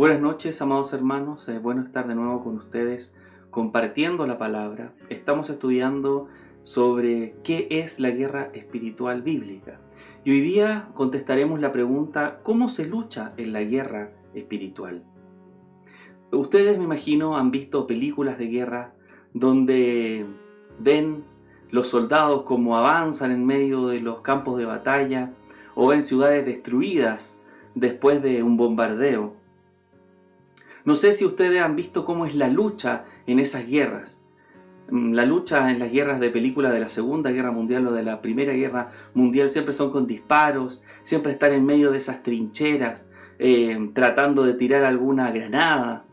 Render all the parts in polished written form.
Buenas noches, amados hermanos. Es bueno estar de nuevo con ustedes compartiendo la palabra. Estamos estudiando sobre qué es la guerra espiritual bíblica. Y hoy día contestaremos la pregunta: ¿cómo se lucha en la guerra espiritual? Ustedes, me imagino, han visto películas de guerra donde ven los soldados cómo avanzan en medio de los campos de batalla, o ven ciudades destruidas después de un bombardeo. No sé si ustedes han visto cómo es la lucha en esas guerras. La lucha en las guerras de película de la Segunda Guerra Mundial o de la Primera Guerra Mundial siempre son con disparos, siempre están en medio de esas trincheras, tratando de tirar alguna granada.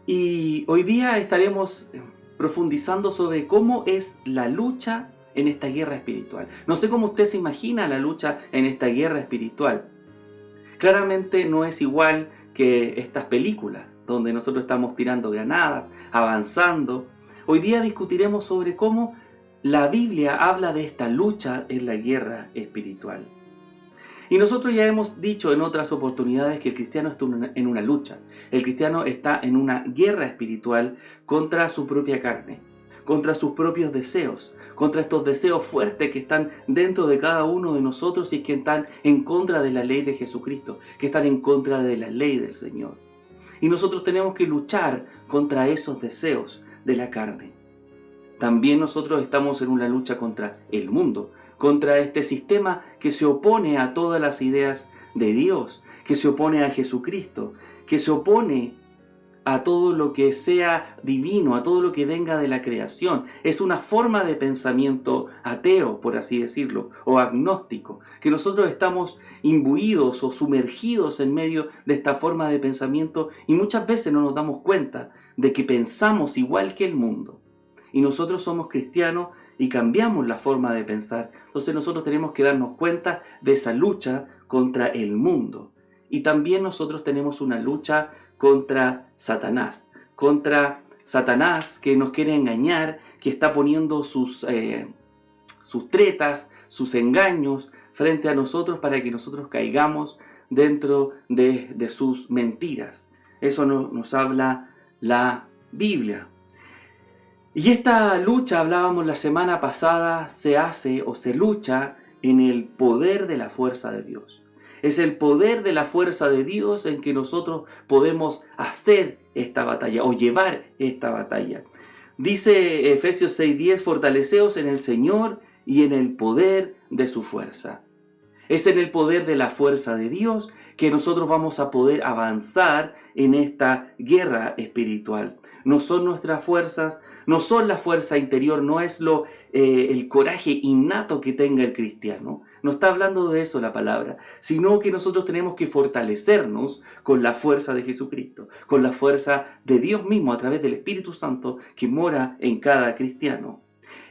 Y hoy día estaremos profundizando sobre cómo es la lucha en esta guerra espiritual. No sé cómo usted se imagina la lucha en esta guerra espiritual. Claramente no es igual que estas películas, donde nosotros estamos tirando granadas, avanzando. Hoy día discutiremos sobre cómo la Biblia habla de esta lucha en la guerra espiritual. Y nosotros ya hemos dicho en otras oportunidades que el cristiano está en una lucha. El cristiano está en una guerra espiritual contra su propia carne, contra sus propios deseos, contra estos deseos fuertes que están dentro de cada uno de nosotros y que están en contra de la ley de Jesucristo, que están en contra de la ley del Señor. Y nosotros tenemos que luchar contra esos deseos de la carne. También nosotros estamos en una lucha contra el mundo, contra este sistema que se opone a todas las ideas de Dios, que se opone a Jesucristo, que se opone a todo lo que sea divino, a todo lo que venga de la creación. Es una forma de pensamiento ateo, por así decirlo, o agnóstico, que nosotros estamos imbuidos o sumergidos en medio de esta forma de pensamiento y muchas veces no nos damos cuenta de que pensamos igual que el mundo. Y nosotros somos cristianos y cambiamos la forma de pensar. Entonces nosotros tenemos que darnos cuenta de esa lucha contra el mundo. Y también nosotros tenemos una lucha contra Satanás que nos quiere engañar, que está poniendo sus tretas, sus engaños frente a nosotros para que nosotros caigamos dentro de sus mentiras. Eso nos habla la Biblia. Y esta lucha, hablábamos la semana pasada, se hace o se lucha en el poder de la fuerza de Dios. Es el poder de la fuerza de Dios en que nosotros podemos hacer esta batalla o llevar esta batalla. Dice Efesios 6:10, fortaleceos en el Señor y en el poder de su fuerza. Es en el poder de la fuerza de Dios que nosotros vamos a poder avanzar en esta guerra espiritual. No son nuestras fuerzas, no son la fuerza interior, no es el coraje innato que tenga el cristiano. No está hablando de eso la palabra, sino que nosotros tenemos que fortalecernos con la fuerza de Jesucristo, con la fuerza de Dios mismo a través del Espíritu Santo que mora en cada cristiano.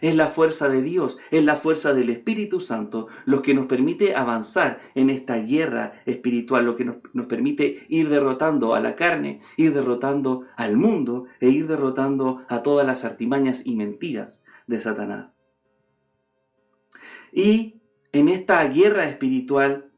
Es la fuerza de Dios, es la fuerza del Espíritu Santo lo que nos permite avanzar en esta guerra espiritual, lo que nos permite ir derrotando a la carne, ir derrotando al mundo e ir derrotando a todas las artimañas y mentiras de Satanás. Y en esta guerra espiritual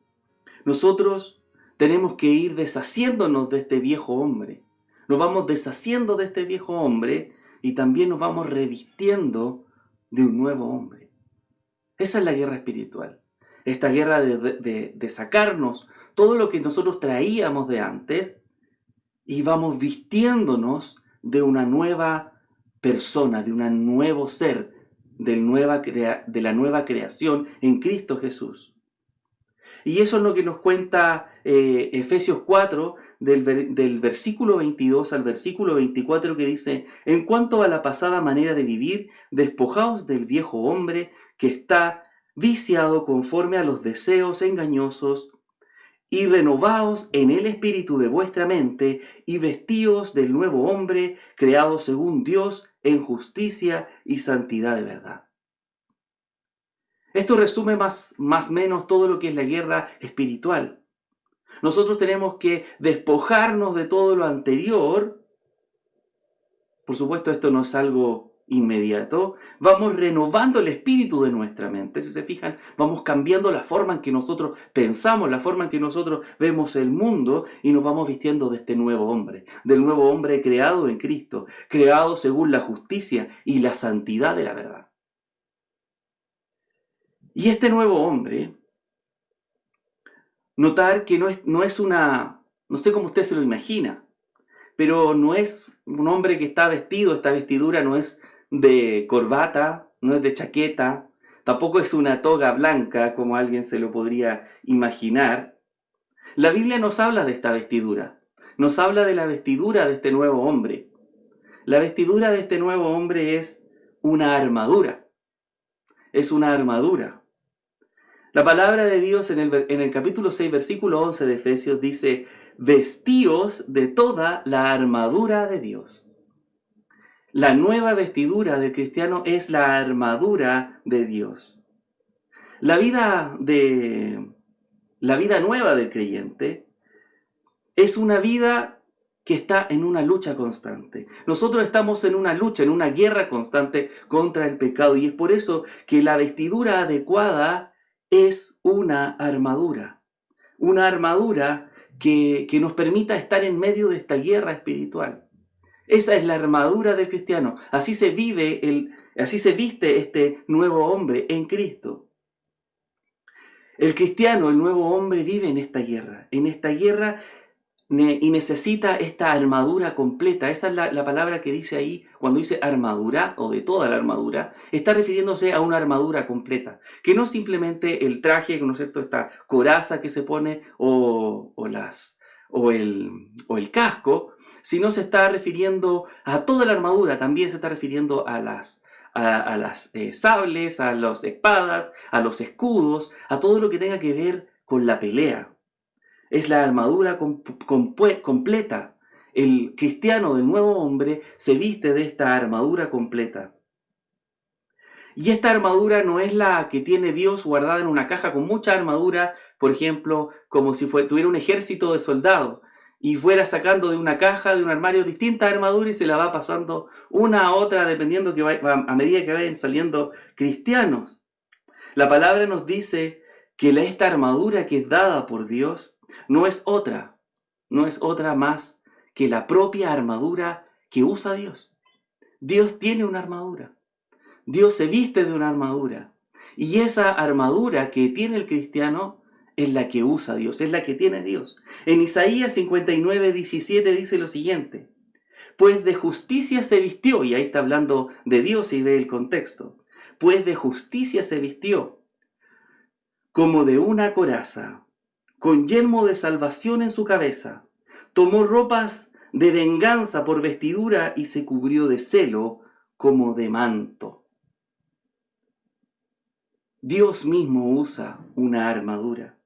nosotros tenemos que ir deshaciéndonos de este viejo hombre. Nos vamos deshaciendo de este viejo hombre y también nos vamos revistiendo de un nuevo hombre. Esa es la guerra espiritual. Esta guerra de sacarnos todo lo que nosotros traíamos de antes y vamos vistiéndonos de una nueva persona, de un nuevo ser, de la nueva creación en Cristo Jesús. Y eso es lo que nos cuenta Efesios 4, del versículo 22 al versículo 24, que dice: en cuanto a la pasada manera de vivir, despojaos del viejo hombre que está viciado conforme a los deseos engañosos, y renovaos en el espíritu de vuestra mente, y vestíos del nuevo hombre, creado según Dios, en justicia y santidad de verdad. Esto resume más o menos todo lo que es la guerra espiritual. Nosotros tenemos que despojarnos de todo lo anterior. Por supuesto, esto no es algo inmediato, vamos renovando el espíritu de nuestra mente. Si se fijan, vamos cambiando la forma en que nosotros pensamos, la forma en que nosotros vemos el mundo y nos vamos vistiendo de este nuevo hombre, del nuevo hombre creado en Cristo, creado según la justicia y la santidad de la verdad. Y este nuevo hombre, notar que no es una, no sé cómo usted se lo imagina, pero no es un hombre que está vestido, esta vestidura no es de corbata, no es de chaqueta, tampoco es una toga blanca como alguien se lo podría imaginar. La Biblia nos habla de esta vestidura, nos habla de la vestidura de este nuevo hombre. La vestidura de este nuevo hombre es una armadura, es una armadura. La palabra de Dios en el capítulo 6, versículo 11 de Efesios dice: vestíos de toda la armadura de Dios. La nueva vestidura del cristiano es la armadura de Dios. La vida nueva del creyente es una vida que está en una lucha constante. Nosotros estamos en una lucha, en una guerra constante contra el pecado, y es por eso que la vestidura adecuada es una armadura que nos permita estar en medio de esta guerra espiritual. Esa es la armadura del cristiano. Así se viste este nuevo hombre en Cristo. El cristiano, el nuevo hombre, vive en esta guerra y necesita esta armadura completa. Esa es la palabra que dice ahí, cuando dice armadura o de toda la armadura, está refiriéndose a una armadura completa, que no simplemente el traje, ¿no es cierto?, esta coraza que se pone o el casco, sino se está refiriendo a toda la armadura. También se está refiriendo a las sables, a las espadas, a los escudos, a todo lo que tenga que ver con la pelea. Es la armadura completa. El cristiano del nuevo hombre se viste de esta armadura completa. Y esta armadura no es la que tiene Dios guardada en una caja con mucha armadura, por ejemplo, como si tuviera un ejército de soldados y fuera sacando de una caja, de un armario, distintas armaduras y se la va pasando una a otra dependiendo a medida que vayan saliendo cristianos. La palabra nos dice que esta armadura que es dada por Dios no es otra más que la propia armadura que usa Dios. Dios tiene una armadura. Dios se viste de una armadura. Y esa armadura que tiene el cristiano es la que usa Dios, es la que tiene Dios. En Isaías 59:17 dice lo siguiente: pues de justicia se vistió, y ahí está hablando de Dios y ve el contexto. Pues de justicia se vistió, como de una coraza, con yelmo de salvación en su cabeza. Tomó ropas de venganza por vestidura y se cubrió de celo como de manto. Dios mismo usa una armadura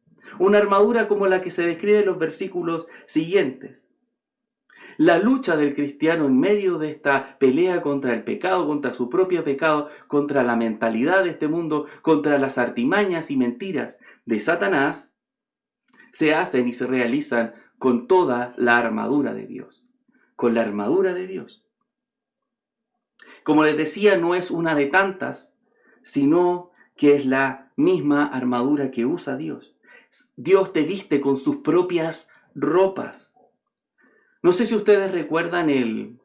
como la que se describe en los versículos siguientes. La lucha del cristiano en medio de esta pelea contra el pecado, contra su propio pecado, contra la mentalidad de este mundo, contra las artimañas y mentiras de Satanás, se hacen y se realizan con toda la armadura de Dios. Con la armadura de Dios. Como les decía, no es una de tantas, sino que es la misma armadura que usa Dios. Dios te viste con sus propias ropas. No sé si ustedes recuerdan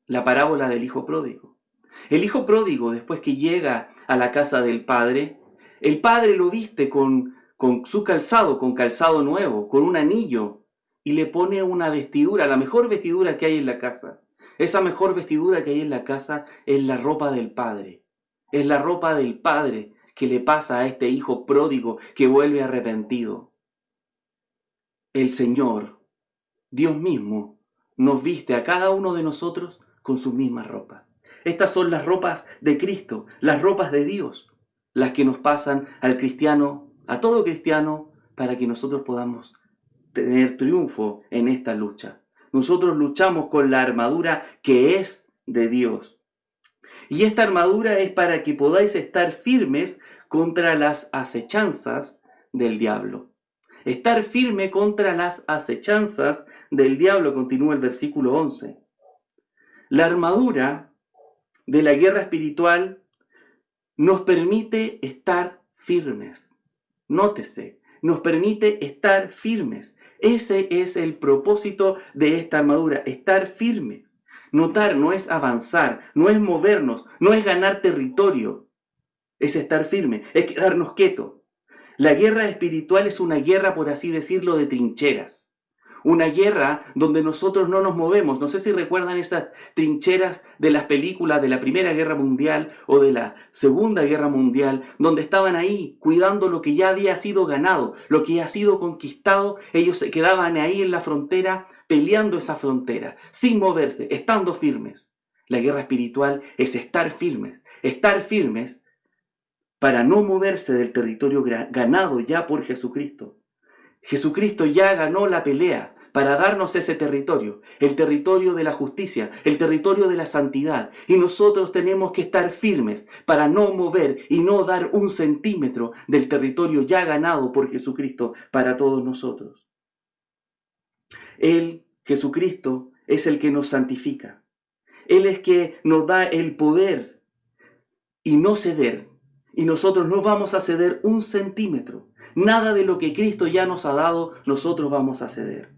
la parábola del hijo pródigo. El hijo pródigo, después que llega a la casa del padre, el padre lo viste con su calzado, con calzado nuevo, con un anillo, y le pone una vestidura, la mejor vestidura que hay en la casa. Esa mejor vestidura que hay en la casa es la ropa del padre. Es la ropa del padre que le pasa a este hijo pródigo que vuelve arrepentido. El Señor, Dios mismo, nos viste a cada uno de nosotros con sus mismas ropas. Estas son las ropas de Cristo, las ropas de Dios, las que nos pasan al cristiano, a todo cristiano, para que nosotros podamos tener triunfo en esta lucha. Nosotros luchamos con la armadura que es de Dios. Y esta armadura es para que podáis estar firmes contra las acechanzas del diablo. Estar firme contra las acechanzas del diablo, continúa el versículo 11. La armadura de la guerra espiritual nos permite estar firmes. Nótese, nos permite estar firmes. Ese es el propósito de esta armadura, estar firmes. Notar no es avanzar, no es movernos, no es ganar territorio, es estar firme, es quedarnos quietos. La guerra espiritual es una guerra, por así decirlo, de trincheras. Una guerra donde nosotros no nos movemos. No sé si recuerdan esas trincheras de las películas de la Primera Guerra Mundial o de la Segunda Guerra Mundial, donde estaban ahí cuidando lo que ya había sido ganado, lo que ya ha sido conquistado. Ellos se quedaban ahí en la frontera, peleando esa frontera, sin moverse, estando firmes. La guerra espiritual es estar firmes para no moverse del territorio ganado ya por Jesucristo. Jesucristo ya ganó la pelea para darnos ese territorio, el territorio de la justicia, el territorio de la santidad. Y nosotros tenemos que estar firmes para no mover y no dar un centímetro del territorio ya ganado por Jesucristo para todos nosotros. Él, Jesucristo, es el que nos santifica. Él es que nos da el poder y no ceder. Y nosotros no vamos a ceder un centímetro. Nada de lo que Cristo ya nos ha dado, nosotros vamos a ceder.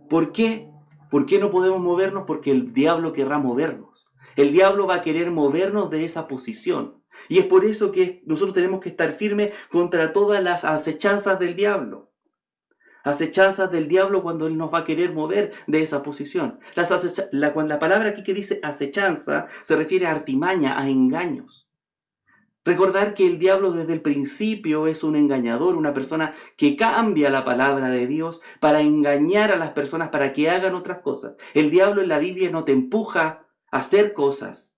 ¿Por qué? ¿Por qué no podemos movernos? Porque el diablo querrá movernos. El diablo va a querer movernos de esa posición. Y es por eso que nosotros tenemos que estar firmes contra todas las acechanzas del diablo. Acechanzas del diablo cuando él nos va a querer mover de esa posición. La palabra aquí que dice acechanza se refiere a artimaña, a engaños. Recordar que el diablo desde el principio es un engañador, una persona que cambia la palabra de Dios para engañar a las personas para que hagan otras cosas. El diablo en la Biblia no te empuja a hacer cosas.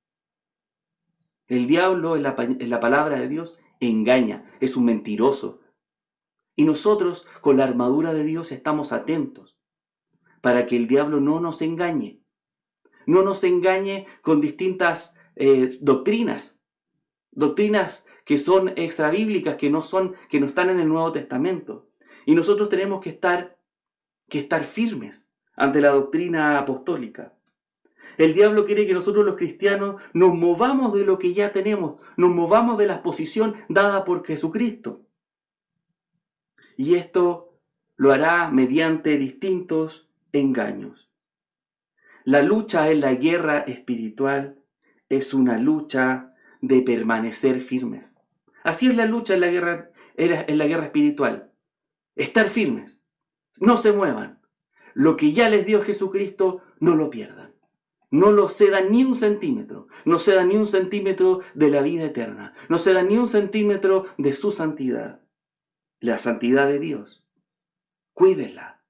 El diablo en la palabra de Dios engaña, es un mentiroso. Y nosotros con la armadura de Dios estamos atentos para que el diablo no nos engañe. No nos engañe con distintas doctrinas que son extrabíblicas, que no están en el Nuevo Testamento. Y nosotros tenemos que estar firmes ante la doctrina apostólica. El diablo quiere que nosotros los cristianos nos movamos de lo que ya tenemos, nos movamos de la posición dada por Jesucristo. Y esto lo hará mediante distintos engaños. La lucha en la guerra espiritual es una lucha de permanecer firmes. Así es la lucha en la guerra espiritual. Estar firmes. No se muevan. Lo que ya les dio Jesucristo, no lo pierdan. No lo cedan ni un centímetro. No cedan ni un centímetro de la vida eterna. No cedan ni un centímetro de su santidad. La santidad de Dios. Cuídenla.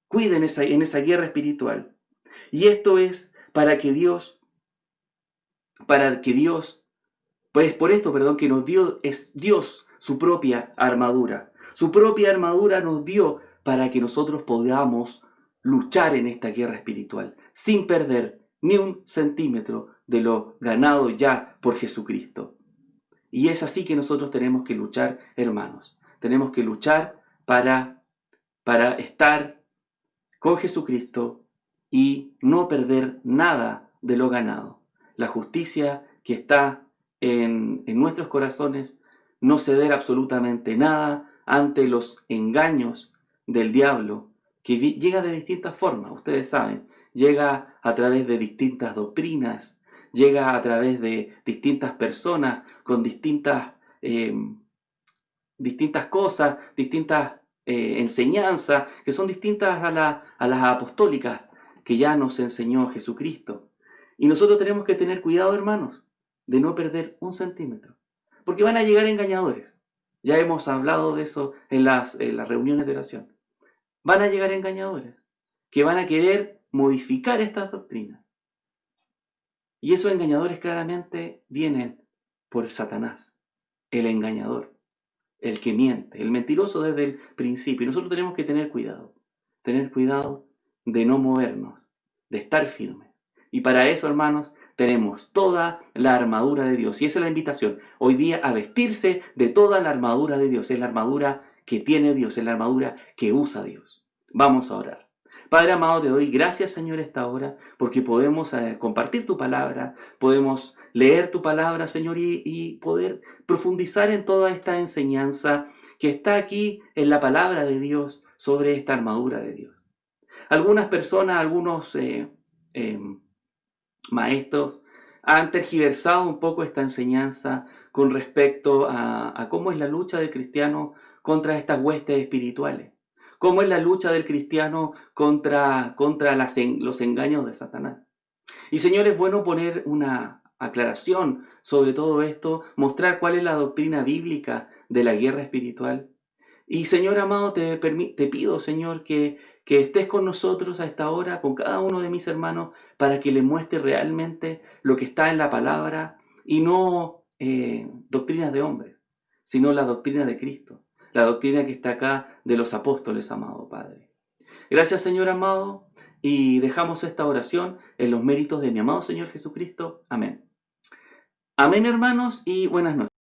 Cuiden en esa guerra espiritual. Y esto es para que Dios, pues por esto, que nos dio, es Dios su propia armadura. Su propia armadura nos dio para que nosotros podamos luchar en esta guerra espiritual, sin perder ni un centímetro de lo ganado ya por Jesucristo. Y es así que nosotros tenemos que luchar, hermanos. Tenemos que luchar para estar con Jesucristo y no perder nada de lo ganado. La justicia que está en nuestros corazones, no ceder absolutamente nada ante los engaños del diablo, que llega de distintas formas, ustedes saben, llega a través de distintas doctrinas, llega a través de distintas personas con distintas cosas, distintas enseñanzas, que son distintas a las apostólicas que ya nos enseñó Jesucristo. Y nosotros tenemos que tener cuidado, hermanos, de no perder un centímetro, porque van a llegar engañadores. Ya hemos hablado de eso en las reuniones de oración. Van a llegar engañadores que van a querer modificar estas doctrinas. Y esos engañadores claramente vienen por Satanás, el engañador, el que miente, el mentiroso desde el principio. Y nosotros tenemos que tener cuidado de no movernos, de estar firmes. Y para eso, hermanos, tenemos toda la armadura de Dios. Y esa es la invitación hoy día, a vestirse de toda la armadura de Dios. Es la armadura que tiene Dios, es la armadura que usa Dios. Vamos a orar. Padre amado, te doy gracias, Señor, esta hora, porque podemos compartir tu palabra, podemos leer tu palabra, Señor, y poder profundizar en toda esta enseñanza que está aquí en la palabra de Dios sobre esta armadura de Dios. Algunas personas, algunos eh, maestros han tergiversado un poco esta enseñanza con respecto a cómo es la lucha del cristiano contra estas huestes espirituales, cómo es la lucha del cristiano contra los engaños de Satanás. Y Señor, es bueno poner una aclaración sobre todo esto, mostrar cuál es la doctrina bíblica de la guerra espiritual. Y Señor amado, te pido, Señor, que estés con nosotros a esta hora, con cada uno de mis hermanos, para que les muestre realmente lo que está en la palabra y no doctrinas de hombres, sino la doctrina de Cristo, la doctrina que está acá de los apóstoles, amado Padre. Gracias, Señor amado, y dejamos esta oración en los méritos de mi amado Señor Jesucristo. Amén. Amén, hermanos, y buenas noches.